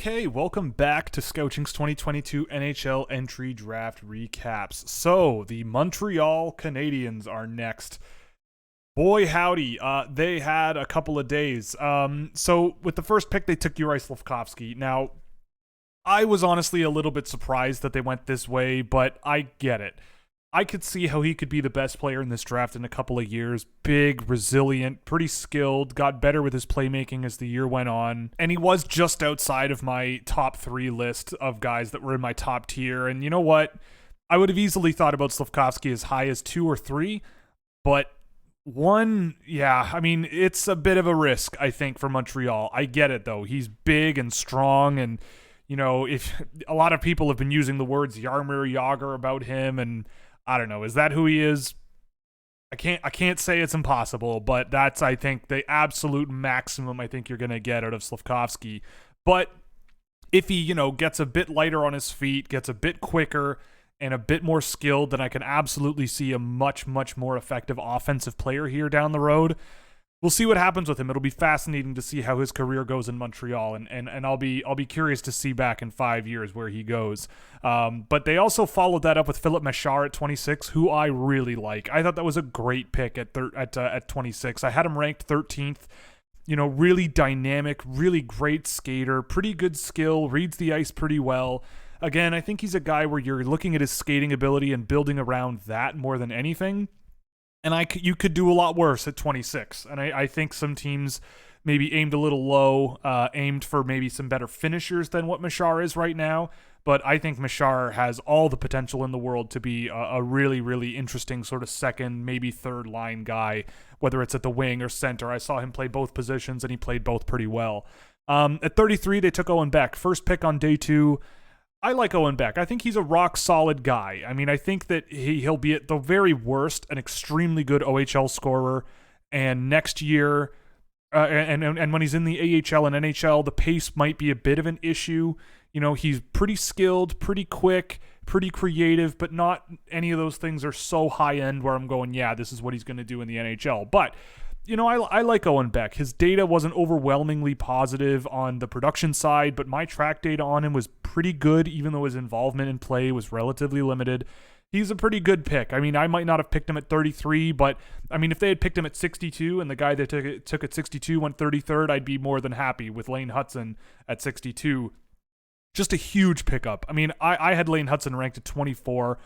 Okay, welcome back to Scouching's 2022 NHL Entry Draft Recaps. So, the Montreal Canadiens are next. Boy, howdy, they had a couple of days. So, with the first pick, they took Ery Slifkovsky. Now, I was honestly a little bit surprised that they went this way, but I get it. I could see how he could be the best player in this draft in a couple of years. Big, resilient, pretty skilled, got better with his playmaking as the year went on. And he was just outside of my top 3 list of guys that were in my top tier. And you know what? I would have easily thought about Slifkovsky as high as 2 or 3. But 1, yeah, I mean, it's a bit of a risk, I think, for Montreal. I get it, though. He's big and strong and, you know, if a lot of people have been using the words Jaromir Jagr about him, and I don't know, is that who he is? I can't say it's impossible, but that's, I think, the absolute maximum I think you're going to get out of Slifkovsky. But if he, you know, gets a bit lighter on his feet, gets a bit quicker and a bit more skilled, then I can absolutely see a much, much more effective offensive player here down the road. We'll see what happens with him. It'll be fascinating to see how his career goes in Montreal, and I'll be curious to see back in 5 years where he goes. But they also followed that up with Philip Mashar at 26, who I really like. I thought that was a great pick at 26. I had him ranked 13th. You know, really dynamic, really great skater, pretty good skill, reads the ice pretty well. Again, I think he's a guy where you're looking at his skating ability and building around that more than anything. And you could do a lot worse at 26. And I think some teams maybe aimed a little low, aimed for maybe some better finishers than what Mashar is right now. But I think Mashar has all the potential in the world to be a really, really interesting sort of second, maybe third line guy, whether it's at the wing or center. I saw him play both positions, and he played both pretty well. At 33, they took Owen Beck. First pick on day 2. I like Owen Beck. I think he's a rock-solid guy. I mean, I think that he'll be at the very worst an extremely good OHL scorer, and next year, and when he's in the AHL and NHL, the pace might be a bit of an issue. You know, he's pretty skilled, pretty quick, pretty creative, but not any of those things are so high-end where I'm going, yeah, this is what he's going to do in the NHL. But you know, I like Owen Beck. His data wasn't overwhelmingly positive on the production side, but my track data on him was pretty good, even though his involvement in play was relatively limited. He's a pretty good pick. I mean, I might not have picked him at 33, but I mean, if they had picked him at 62 and the guy that took at 62 went 33rd, I'd be more than happy with Lane Hutson at 62. Just a huge pickup. I mean, I had Lane Hutson ranked at 24.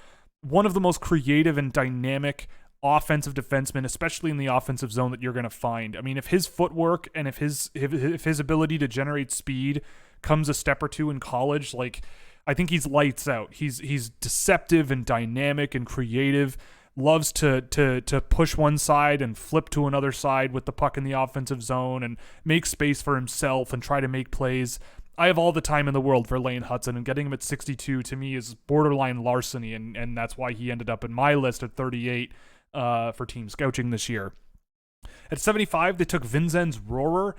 One of the most creative and dynamic offensive defenseman, especially in the offensive zone, that you're going to find. I mean, if his footwork and if his ability to generate speed comes a step or two in college, like, I think he's lights out. He's deceptive and dynamic and creative. Loves to push one side and flip to another side with the puck in the offensive zone and make space for himself and try to make plays. I have all the time in the world for Lane Hutson, and getting him at 62 to me is borderline larceny, and that's why he ended up in my list at 38 for Team Scouching this year. At 75, they took Vinzenz Rohrer.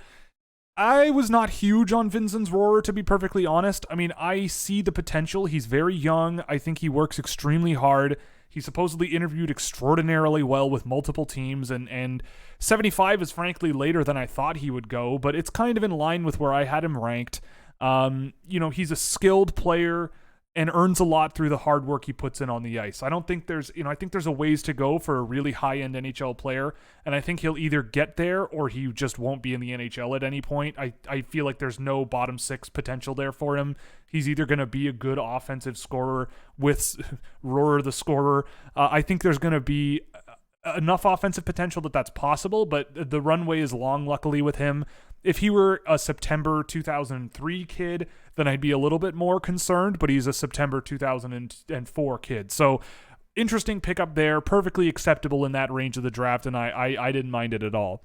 I was not huge on Vinzenz Rohrer, to be perfectly honest. I mean, I see the potential. He's very young. I think he works extremely hard. He supposedly interviewed extraordinarily well with multiple teams, and 75 is frankly later than I thought he would go, but it's kind of in line with where I had him ranked. You know, he's a skilled player and earns a lot through the hard work he puts in on the ice. I don't think I think there's a ways to go for a really high-end NHL player, and I think he'll either get there or he just won't be in the NHL at any point. I feel like there's no bottom 6 potential there for him. He's either going to be a good offensive scorer with Rohrer the scorer. I think there's going to be enough offensive potential that's possible, but the runway is long, luckily, with him. If he were a September 2003 kid, then I'd be a little bit more concerned, but he's a September 2004 kid. So interesting pickup there, perfectly acceptable in that range of the draft, and I didn't mind it at all.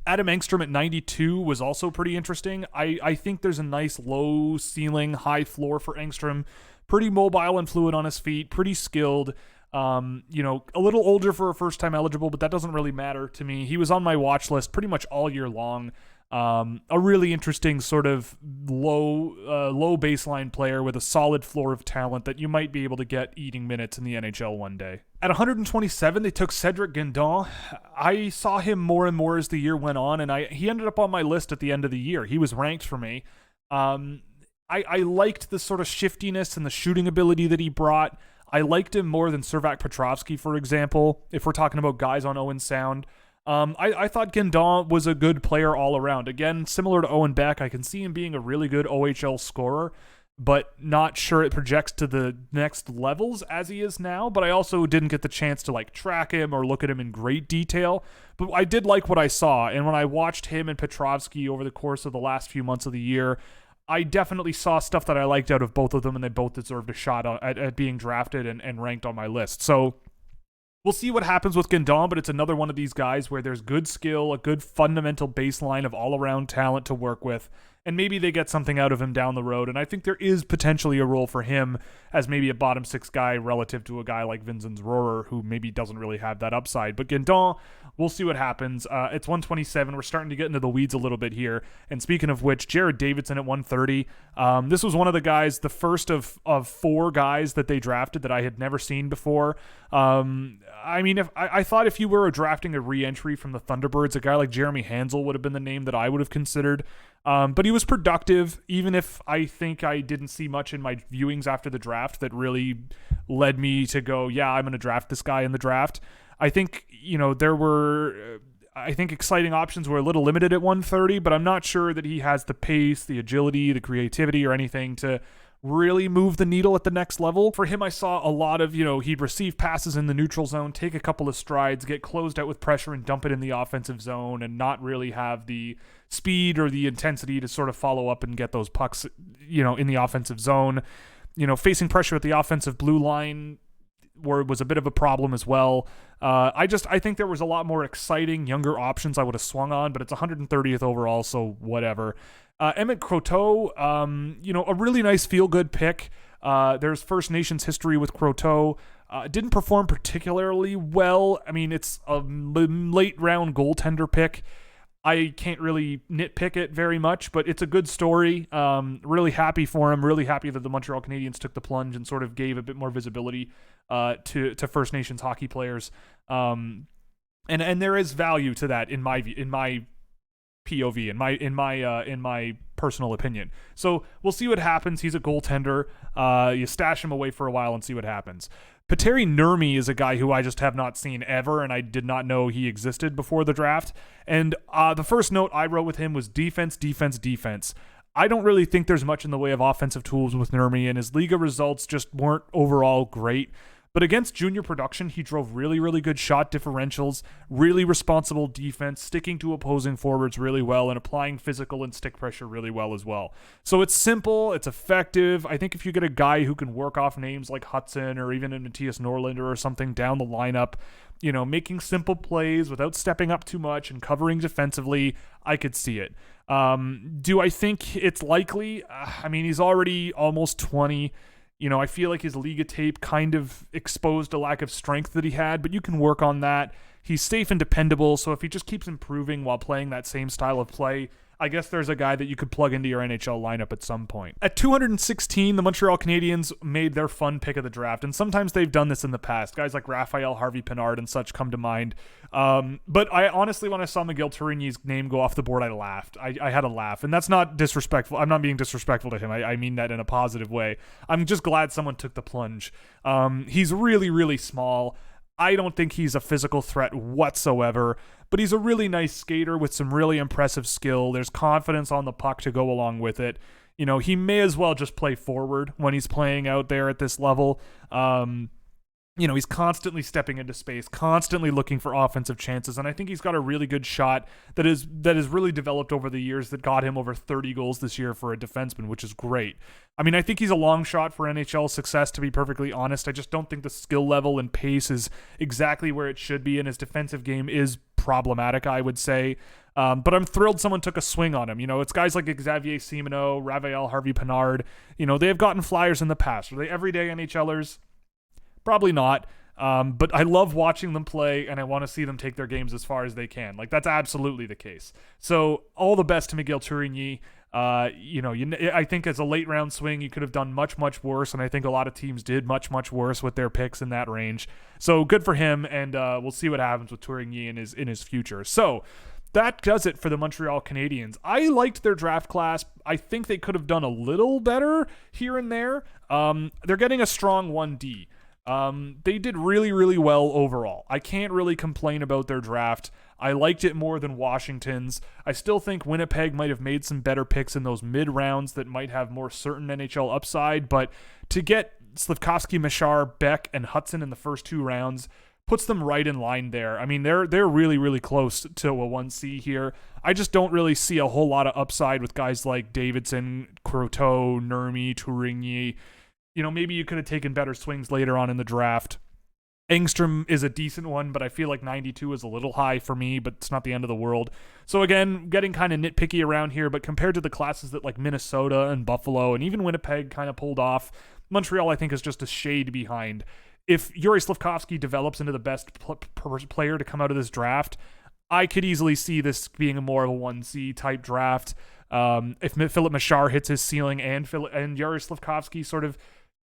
Adam Angstrom at 92 was also pretty interesting. I think there's a nice low ceiling, high floor for Angstrom. Pretty mobile and fluid on his feet, pretty skilled. You know, a little older for a first-time eligible, but that doesn't really matter to me. He was on my watch list pretty much all year long. A really interesting sort of low baseline player with a solid floor of talent that you might be able to get eating minutes in the NHL one day. At 127, they took Cedric Gandalf. I saw him more and more as the year went on, and he ended up on my list at the end of the year. He was ranked for me. I liked the sort of shiftiness and the shooting ability that he brought. I liked him more than Servac Petrovsky, for example, if we're talking about guys on Owen Sound. I thought Gandalf was a good player all around. Again, similar to Owen Beck, I can see him being a really good OHL scorer, but not sure it projects to the next levels as he is now. But I also didn't get the chance to like track him or look at him in great detail. But I did like what I saw. And when I watched him and Petrovsky over the course of the last few months of the year, I definitely saw stuff that I liked out of both of them, and they both deserved a shot at being drafted and ranked on my list. So we'll see what happens with Gandalf, but it's another one of these guys where there's good skill, a good fundamental baseline of all-around talent to work with, and maybe they get something out of him down the road. And I think there is potentially a role for him as maybe a bottom six guy relative to a guy like Vinzenz Rohrer, who maybe doesn't really have that upside. But Gandalf, we'll see what happens. It's 127. We're starting to get into the weeds a little bit here. And speaking of which, Jared Davidson at 130. This was one of the guys, the first of four guys that they drafted that I had never seen before. I mean, if I thought if you were drafting a re-entry from the Thunderbirds, a guy like Jeremy Hansel would have been the name that I would have considered. But he was productive, even if I think I didn't see much in my viewings after the draft that really led me to go, yeah, I'm going to draft this guy in the draft. I think, there were, exciting options were a little limited at 130, but I'm not sure that he has the pace, the agility, the creativity, or anything to really move the needle at the next level. For him, I saw a lot of, he'd receive passes in the neutral zone, take a couple of strides, get closed out with pressure and dump it in the offensive zone, and not really have the speed or the intensity to sort of follow up and get those pucks, in the offensive zone. Facing pressure at the offensive blue line was a bit of a problem as well. I think there was a lot more exciting, younger options I would have swung on, but it's 130th overall, so whatever. Emmett Croteau, a really nice feel-good pick. There's First Nations history with Croteau. Didn't perform particularly well. I mean, it's a late-round goaltender pick. I can't really nitpick it very much, but it's a good story. Really happy for him. Really happy that the Montreal Canadiens took the plunge and sort of gave a bit more visibility to First Nations hockey players. And there is value to that in my POV, in my personal opinion. So we'll see what happens. He's a goaltender. You stash him away for a while and see what happens. Petteri Nurmy is a guy who I just have not seen ever, and I did not know he existed before the draft. And the first note I wrote with him was defense, defense, defense. I don't really think there's much in the way of offensive tools with Nurmy, and his Liga results just weren't overall great. But against junior production, he drove really, really good shot differentials, really responsible defense, sticking to opposing forwards really well, and applying physical and stick pressure really well as well. So it's simple, it's effective. I think if you get a guy who can work off names like Hudson or even a Matthias Norlinder or something down the lineup, making simple plays without stepping up too much and covering defensively, I could see it. Do I think it's likely? I mean, he's already almost 20. I feel like his Liga tape kind of exposed a lack of strength that he had, but you can work on that. He's safe and dependable, so if he just keeps improving while playing that same style of play, I guess there's a guy that you could plug into your NHL lineup at some point. At 216, the Montreal Canadiens made their fun pick of the draft, and sometimes they've done this in the past. Guys like Raphael Harvey-Pinard and such come to mind. But I honestly, when I saw Miguel Tourigny's name go off the board, I laughed. I had a laugh, and that's not disrespectful. I'm not being disrespectful to him. I mean that in a positive way. I'm just glad someone took the plunge. He's really, really small. I don't think he's a physical threat whatsoever, but he's a really nice skater with some really impressive skill. There's confidence on the puck to go along with it. He may as well just play forward when he's playing out there at this level. He's constantly stepping into space, constantly looking for offensive chances, and I think he's got a really good shot that is really developed over the years that got him over 30 goals this year for a defenseman, which is great. I mean, I think he's a long shot for NHL success, to be perfectly honest. I just don't think the skill level and pace is exactly where it should be, and his defensive game is problematic, I would say. But I'm thrilled someone took a swing on him. It's guys like Xavier Simoneau, Raphael Harvey-Pinard. They have gotten flyers in the past. Are they everyday NHLers? Probably not, but I love watching them play, and I want to see them take their games as far as they can. Like, that's absolutely the case. So, all the best to Miguel Tourigny. I think as a late-round swing, you could have done much, much worse, and I think a lot of teams did much, much worse with their picks in that range. So, good for him, and we'll see what happens with Tourigny in his future. So, that does it for the Montreal Canadiens. I liked their draft class. I think they could have done a little better here and there. They're getting a strong 1D. They did really, really well overall. I can't really complain about their draft. I liked it more than Washington's. I still think Winnipeg might have made some better picks in those mid rounds that might have more certain NHL upside, but to get Slifkovsky, Mashar, Beck, and Hudson in the first 2 rounds puts them right in line there. I mean, they're really, really close to a 1C here. I just don't really see a whole lot of upside with guys like Davidson, Croteau, Nurmy, Tourigny. Maybe you could have taken better swings later on in the draft. Angstrom is a decent one, but I feel like 92 is a little high for me, but it's not the end of the world. So again, getting kind of nitpicky around here, but compared to the classes that like Minnesota and Buffalo and even Winnipeg kind of pulled off, Montreal I think is just a shade behind. If Ery Slifkovsky develops into the best player to come out of this draft, I could easily see this being more of a 1C type draft. If Philip Mashar hits his ceiling and Ery Slifkovsky sort of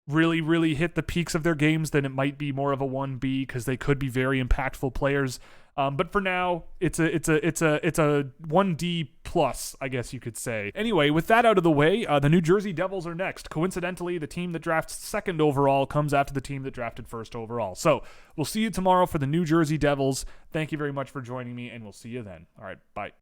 really, really hit the peaks of their games, then it might be more of a 1B because they could be very impactful players. But for now, it's a 1D plus, I guess you could say. Anyway, with that out of the way, the New Jersey Devils are next. Coincidentally, the team that drafts 2nd overall comes after the team that drafted 1st overall. So we'll see you tomorrow for the New Jersey Devils. Thank you very much for joining me, and we'll see you then. All right, bye.